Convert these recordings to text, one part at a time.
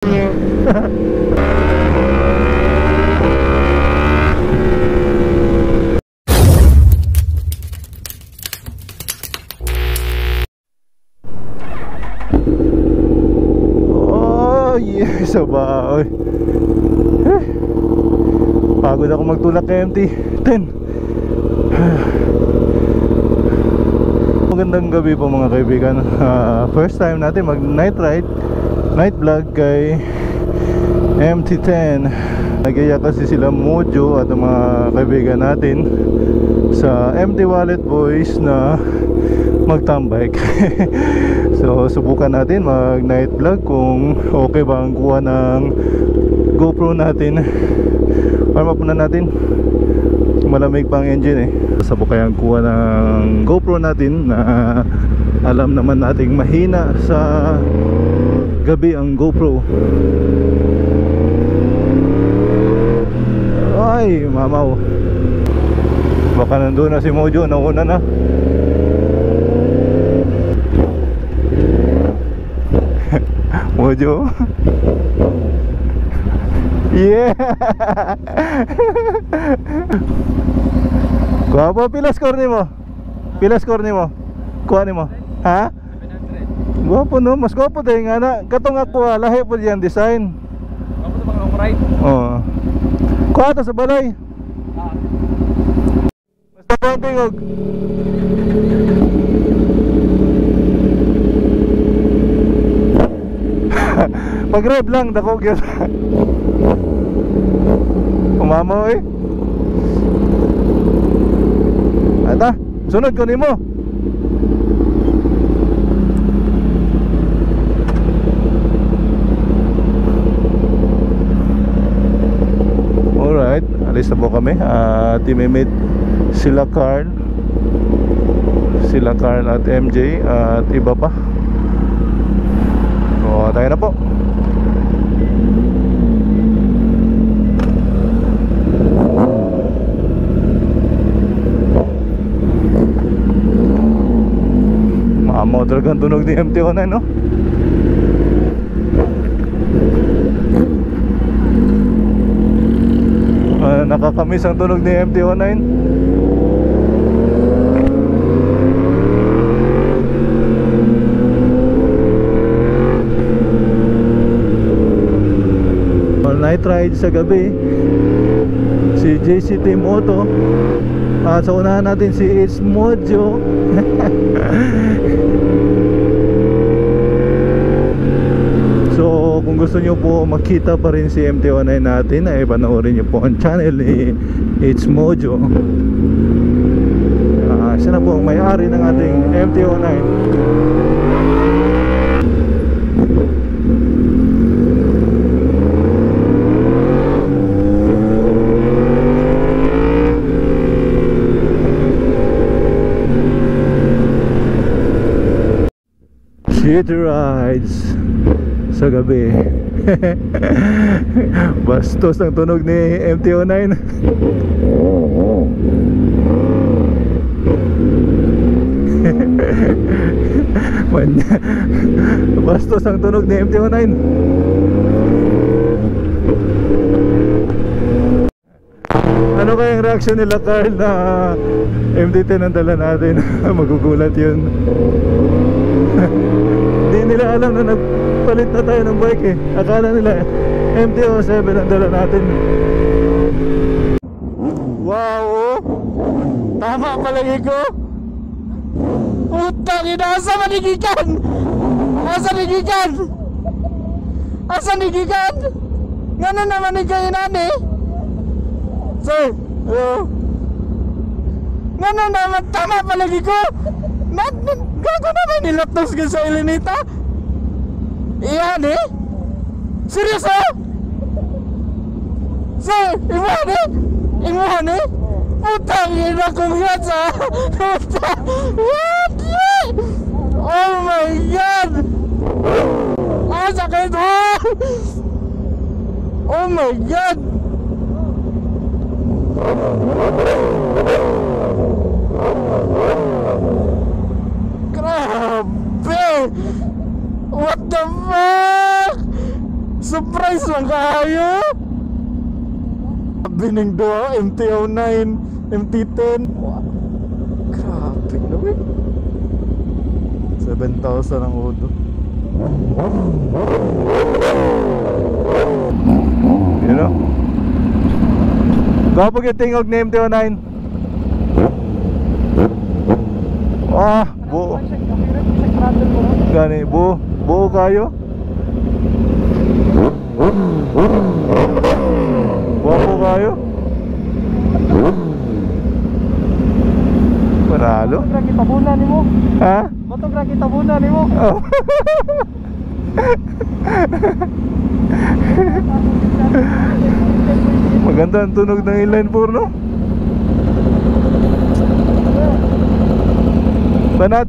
Oh yeah, sa baoy. Pagod ako magtulak kay MT-10. Magandang gabi po mga kaibigan. First time natin mag night ride, night vlog kay MT-10. Nagaya kasi sila Mojo at ang mga kaibigan natin sa MT Wallet Boys na magtambike. So subukan natin mag night vlog kung okay ba ang kuha ng GoPro natin. Warm up na natin. Malamig pang engine eh. Sabok kayang kuha ng GoPro natin na alam naman nating mahina sa gabi ang GoPro. Ay mamaw, baka nandun na si Mojo, nauna na. Mojo. Yeah. Kuha po, pila score ni mo? Pila score ni mo? Kuha ni mo? Ha? 700. Guwapo no, mas guwapo tayo nga na. Katong ako lahi po diyan design. Guwapo to mga long ride. Oo. Kuha to sa balay. Basta po ang tingog. Pag-rev lang, dakog yun. Umamo eh. Ata, sunod ko nimo. Alright, alis na po kami. Timimit sila Carl at MJ at iba pa. O, tayo na po. Mamo talagang tunog ni MT-09 no? Nakakamiss ang tunog ni MT-09. Night ride sa gabi si JCT Moto at sa unahan natin si It's Mojo. So kung gusto nyo po makita pa rin si MT-09 natin ay panoorin nyo po ang channel ni It's Mojo. Siya na po ang may-ari ng ating MT-09. City rides sa gabi. Bastos ang tunog ni MT-09. Bastos ang tunog ni MT-09. Ano kayang reaction nila Carl na MT-10 ang dala natin? Magugulat yun. Hindi nila alam na nagpalit na tayo ng bike eh. Akala nila MT-07 ang dala natin. Wow, tama palagi ko. Putang ina, asa manigikan? Asa nigikan? Asa nigikan? Ngano naman ni kayo nani? Sir, ngano naman tama palagi ko? Gago naman nilatos ka sa Elenita? Iyan eh? Seryoso? Sir, imuhan eh? Imuhan eh? Putang ina kong yatsa! What? Oh my God! Sakit mo! Oh my God! Grabe! What the fuck? Surprise lang kayo. Bining doa, MT-09, MT-10. Wow. Grabe naman. 7,000 ang udo. You know? Gapag yung tingog ni MT-09. Ah, buo. Gani, buo. Buo kayo. Buo kayo. Panalo. Matog kita muna ni mo. Ha? Matog kita muna ni mo. Oh. Maganda ang tunog ng inline 4, no? Banat.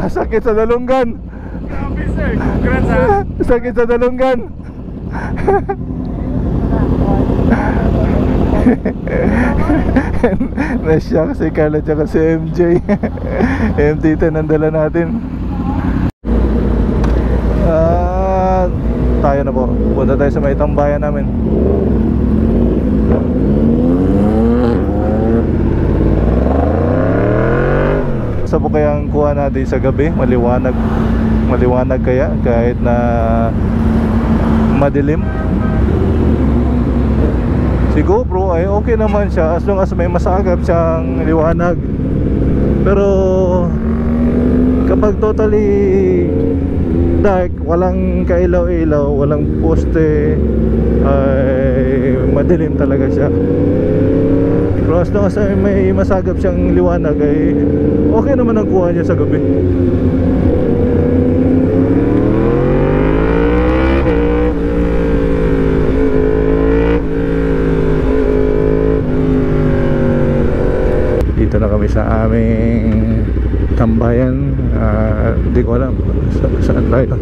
Sakit sa dalunggan. Grabe sir, congrats ha. Sakit sa dalunggan. Nasya kasi Carla tsaka si MJ. MT-10 ang dala natin. Tayo na po. Punta tayo sa may tambayan namin. Sa po kayang kuha natin sa gabi? Maliwanag. Maliwanag kaya kahit na madilim. Si GoPro ay okay naman siya as long as may masagap siyang liwanag. Pero kapag totally dark, walang kailaw-ilaw, walang poste, ay madilim talaga siya. Pero as long as may masagap siyang liwanag ay okay naman ang kuha niya sa gabi. Dito na kami sa aming tambayan. Hindi ko alam saan tayo.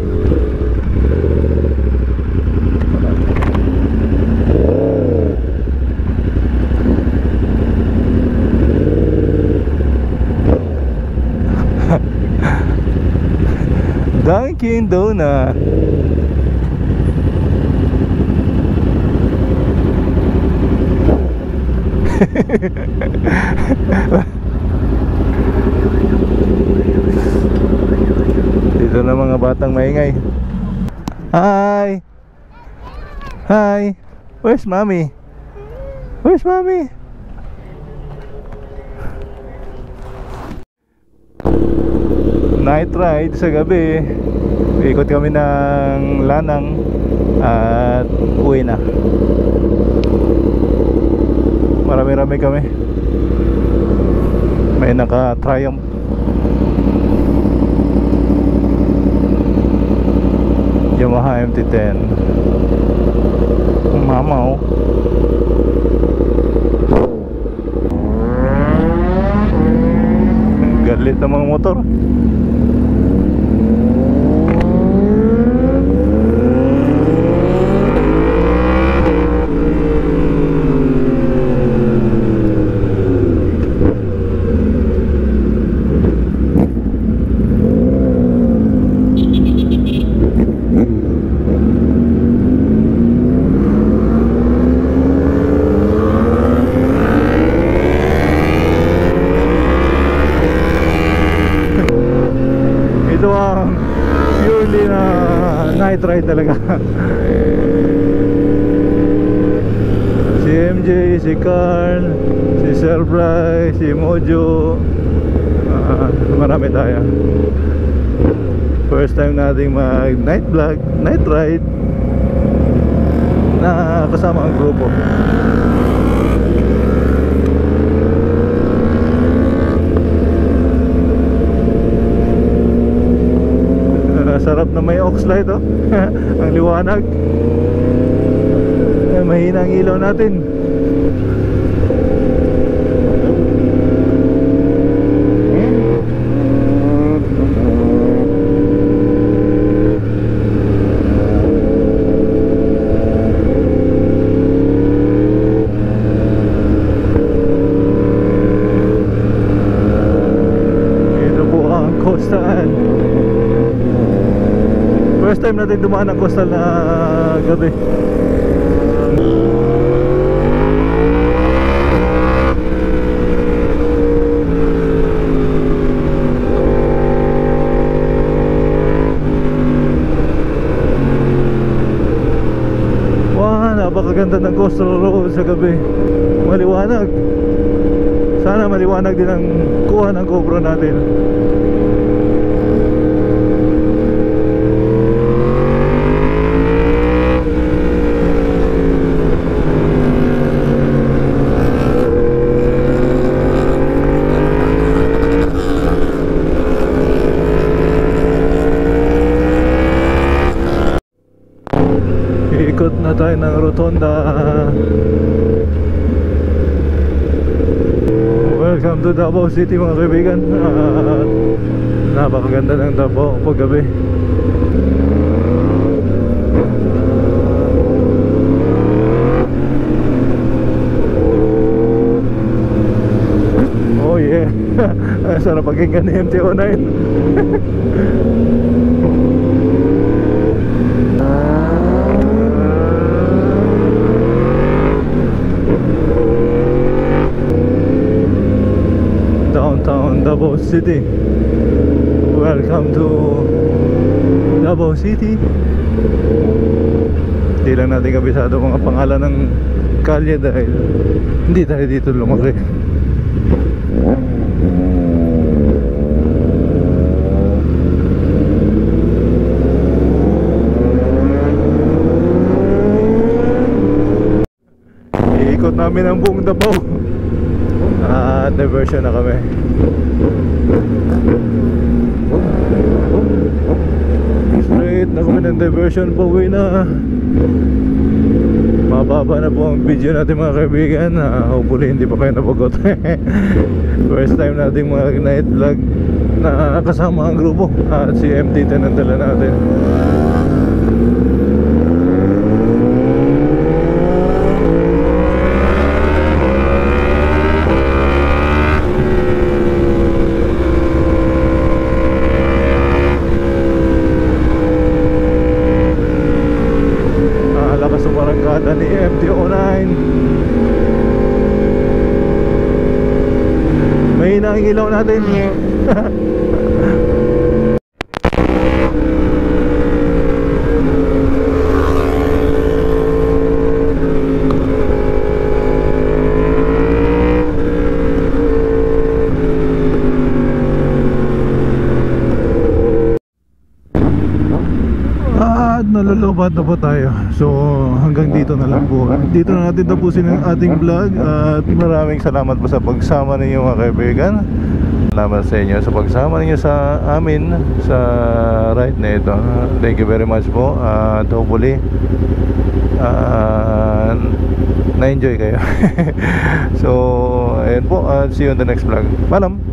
Dunkin' Donut. Dito na mga batang maingay. Hi. Hi. Where's mommy? Where's mommy? Night ride sa gabi. Ikot kami ng Lanang at uwi na. Marami-rami kami. May naka-Triumph. Yamaha MT-10. Mamaw. Galit ang mga motor. Ito ang purely na night ride talaga. Si MJ, si Carl, si Sir Bry, si Mojo, marami tayo. First time nating mag night vlog, night ride na kasama ang grupo. Sarap na may aux light, oh. Ang liwanag. Mahina ang ilaw natin. Ito po ang Coastal. first time natin dumaan ng coastal na gabi. Wow, napakaganda ng coastal road sa gabi. Maliwanag. Sana maliwanag din ang kuha ng GoPro natin. Ikot na tayo ng rotonda. Welcome to Davao City mga kaibigan. Napakaganda ng Davao pag gabi. Oh yeah. Sarap pakinggan ni MT-09. Downtown Davao City. Welcome to Davao City. Hindi lang natin kabisado mga pangalan ng kalye dahil hindi tayo dito lumaki. Iikot namin ang buong Davao. Diversion na kami. Straight na kami ng diversion. Pauwi na. Mababa na po ang video natin mga kaibigan. Hopefully hindi pa kayo napagot. First time natin mga night vlog na kasama ang grupo. At si MT-10 ang dala natin. Ni MT-09. May hina ang ilaw natin. Nalulubad na po tayo. So hanggang dito na lang po. Dito na natin tapusin ang ating vlog. At maraming salamat po sa pagsama ninyo mga kaibigan. Salamat sa inyo sa pagsama ninyo sa amin sa ride na ito. Thank you very much po. At hopefully na-enjoy kayo. So ayun po. See you on the next vlog. Paalam.